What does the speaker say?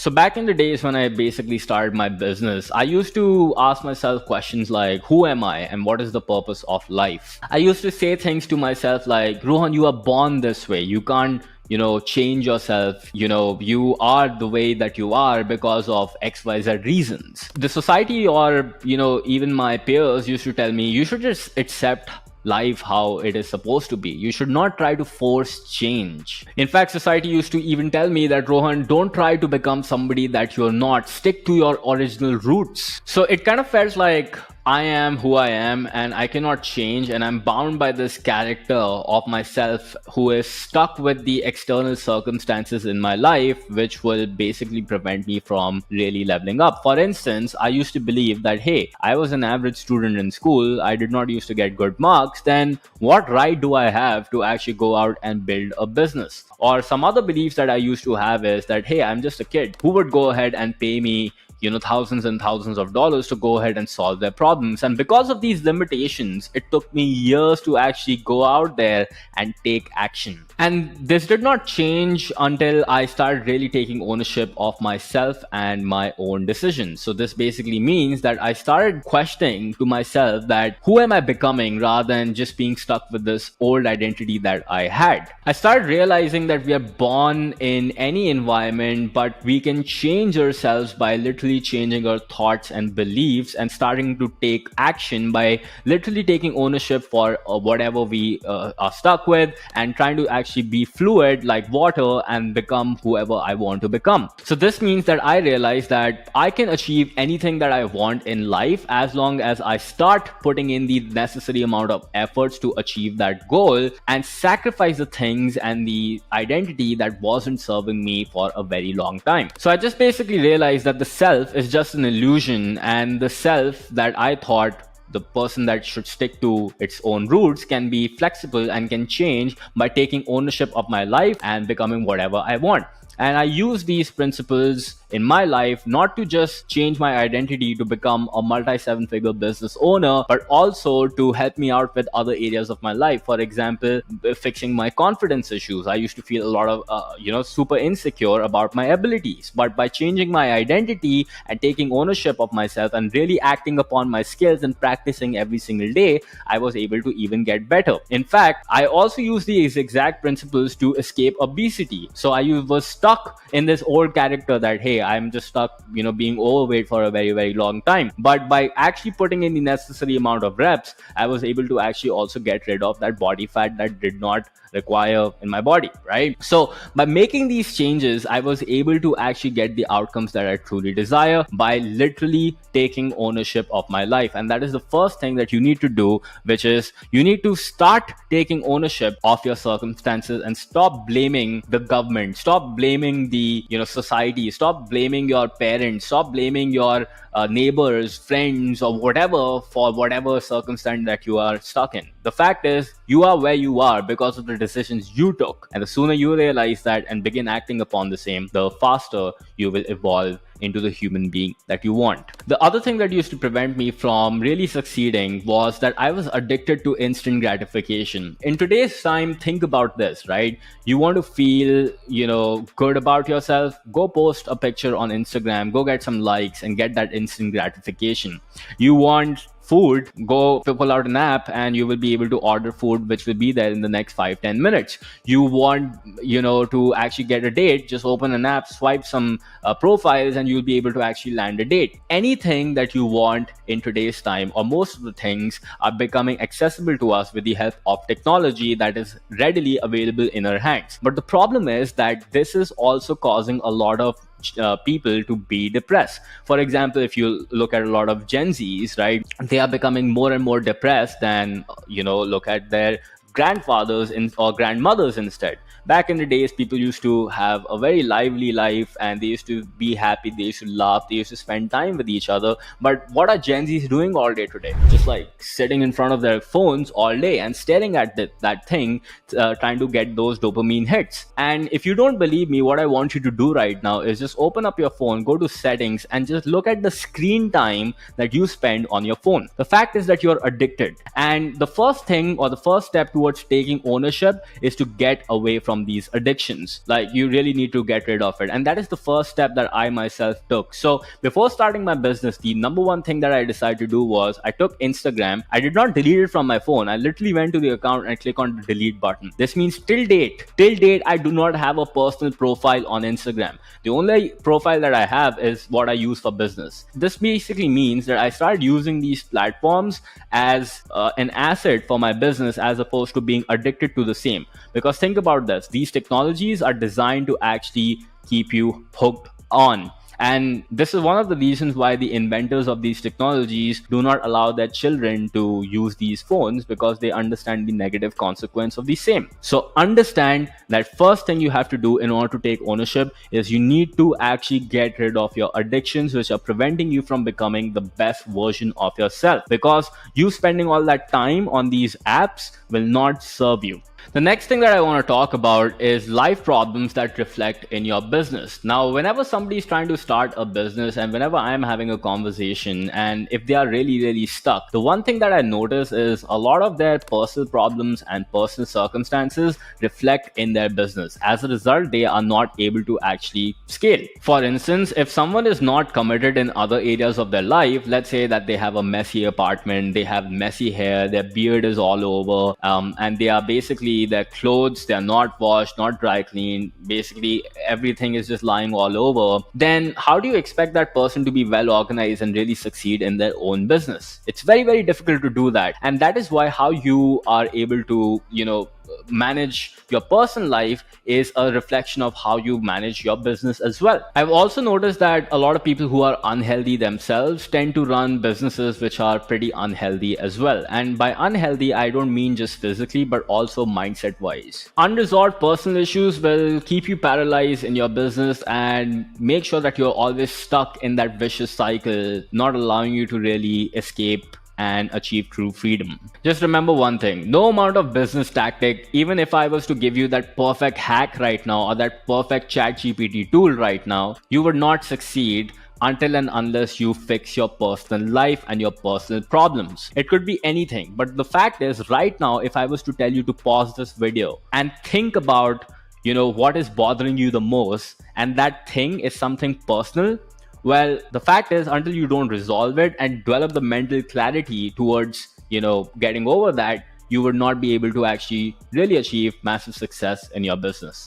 So back in the days when I basically started my business, I used to ask myself questions like, who am I and what is the purpose of life? I used to say things to myself like, Rohan, you are born this way. You can't change yourself. You are the way that you are because of XYZ reasons. The society or even my peers used to tell me, you should just accept life how it is supposed to be. You should not try to force change. In fact, society used to even tell me that, Rohan, don't try to become somebody that you're not. Stick to your original roots. So it kind of felt like I am who I am and I cannot change, and I'm bound by this character of myself who is stuck with the external circumstances in my life, which will basically prevent me from really leveling up. For instance, I used to believe that, hey, I was an average student in school, I did not used to get good marks, then what right do I have to actually go out and build a business? Or some other beliefs that I used to have is that, hey, I'm just a kid. Who would go ahead and pay me thousands and thousands of dollars to go ahead and solve their problems? And because of these limitations, it took me years to actually go out there and take action. And this did not change until I started really taking ownership of myself and my own decisions. So this basically means that I started questioning to myself that who am I becoming, rather than just being stuck with this old identity that I had. I started realizing that we are born in any environment, but we can change ourselves by literally changing our thoughts and beliefs and starting to take action by literally taking ownership for whatever we are stuck with, and trying to actually be fluid like water and become whoever I want to become. So this means that I realize that I can achieve anything that I want in life as long as I start putting in the necessary amount of efforts to achieve that goal and sacrifice the things and the identity that wasn't serving me for a very long time. So I just basically realized that the self is just an illusion, and the self that I thought, the person that should stick to its own roots, can be flexible and can change by taking ownership of my life and becoming whatever I want. And I use these principles in my life not to just change my identity to become a multi-7-figure business owner, but also to help me out with other areas of my life. For example, fixing my confidence issues. I used to feel a lot of, super insecure about my abilities. But by changing my identity and taking ownership of myself and really acting upon my skills and practicing every single day, I was able to even get better. In fact, I also use these exact principles to escape obesity. So I was stuck in this old character that, hey, I'm just stuck, being overweight for a very, very long time. But by actually putting in the necessary amount of reps, I was able to actually also get rid of that body fat that did not require in my body, right? So by making these changes, I was able to actually get the outcomes that I truly desire by literally taking ownership of my life. And that is the first thing that you need to do, which is you need to start taking ownership of your circumstances and stop blaming the government, stop blaming the society, stop blaming your parents, stop blaming your neighbors, friends, or whatever for whatever circumstance that you are stuck in. The fact is, you are where you are because of the decisions you took. And the sooner you realize that and begin acting upon the same, the faster you will evolve into the human being that you want. The other thing that used to prevent me from really succeeding was that I was addicted to instant gratification. In today's time, think about this, right? You want to feel, good about yourself, go post a picture on Instagram, go get some likes and get that instant gratification. You want food, go pull out an app and you will be able to order food which will be there in the next 5-10 minutes. You want to actually get a date, just open an app, swipe some profiles and you'll be able to actually land a date. Anything that you want in today's time, or most of the things, are becoming accessible to us with the help of technology that is readily available in our hands. But the problem is that this is also causing a lot of people to be depressed. For example, if you look at a lot of Gen Zs, right, they are becoming more and more depressed than look at their grandfathers or grandmothers instead. Back in the days, people used to have a very lively life and they used to be happy, they used to laugh, they used to spend time with each other. But what are Gen Zs doing all day today? Just like sitting in front of their phones all day and staring at that thing, trying to get those dopamine hits. And if you don't believe me, what I want you to do right now is just open up your phone, go to settings and just look at the screen time that you spend on your phone. The fact is that you're addicted. And the first thing or the first step towards towards taking ownership is to get away from these addictions. Like, you really need to get rid of it. And that is the first step that I myself took. So before starting my business, the number one thing that I decided to do was I took Instagram. I did not delete it from my phone. I literally went to the account and click on the delete button. This means till date, I do not have a personal profile on Instagram. The only profile that I have is what I use for business. This basically means that I started using these platforms as an asset for my business as opposed to being addicted to the same. Because think about this, these technologies are designed to actually keep you hooked on. And this is one of the reasons why the inventors of these technologies do not allow their children to use these phones, because they understand the negative consequence of the same. So understand that first thing you have to do in order to take ownership is you need to actually get rid of your addictions, which are preventing you from becoming the best version of yourself, because you spending all that time on these apps will not serve you. The next thing that I want to talk about is life problems that reflect in your business. Now, whenever somebody is trying to start a business and whenever I'm having a conversation, and if they are really, really stuck, the one thing that I notice is a lot of their personal problems and personal circumstances reflect in their business. As a result, they are not able to actually scale. For instance, if someone is not committed in other areas of their life, let's say that they have a messy apartment, they have messy hair, their beard is all over, and they are basically, their clothes, they're not washed, not dry cleaned, basically everything is just lying all over, then how do you expect that person to be well organized and really succeed in their own business? It's very, very difficult to do that. And that is why how you are able to, manage your personal life is a reflection of how you manage your business as well. I've also noticed that a lot of people who are unhealthy themselves tend to run businesses which are pretty unhealthy as well. And by unhealthy, I don't mean just physically, but also mindset wise. Unresolved personal issues will keep you paralyzed in your business and make sure that you're always stuck in that vicious cycle, not allowing you to really escape and achieve true freedom. Just remember one thing, no amount of business tactic, even if I was to give you that perfect hack right now or that perfect chat GPT tool right now, you would not succeed until and unless you fix your personal life and your personal problems. It could be anything, but the fact is right now, if I was to tell you to pause this video and think about, what is bothering you the most, and that thing is something personal, well, the fact is, until you don't resolve it and develop the mental clarity towards, getting over that, you would not be able to actually really achieve massive success in your business.